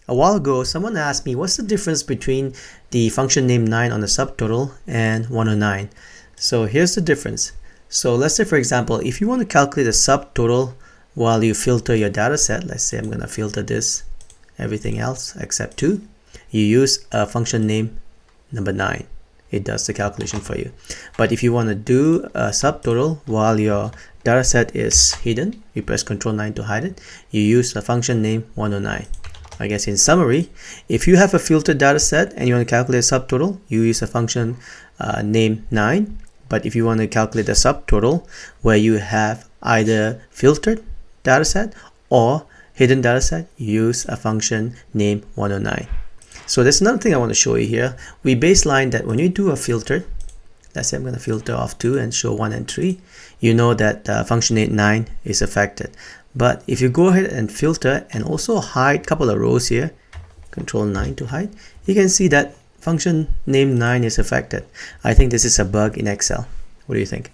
A while ago, someone asked me what's the difference between the function name 9 on the subtotal and 109. So here's the difference. So let's say, for example, if you want to calculate a subtotal while you filter your data set, let's say I'm going to filter this, everything else except 2, you use a function name number 9. It does the calculation for you. But if you want to do a subtotal while your data set is hidden, you press Ctrl 9 to hide it, you use a function name 109. I guess in summary, if you have a filtered data set and you want to calculate a subtotal, you use a function name 9. But if you want to calculate a subtotal where you have either filtered data set or hidden data set, you use a function name 109. So there's another thing I want to show you here. We baseline that when you do a filter, let's say I'm going to filter off 2 and show 1 and 3, you know that function name 9 is affected. But if you go ahead and filter and also hide a couple of rows here, Control 9 to hide, you can see that function name 9 is affected. I think this is a bug in Excel. What do you think?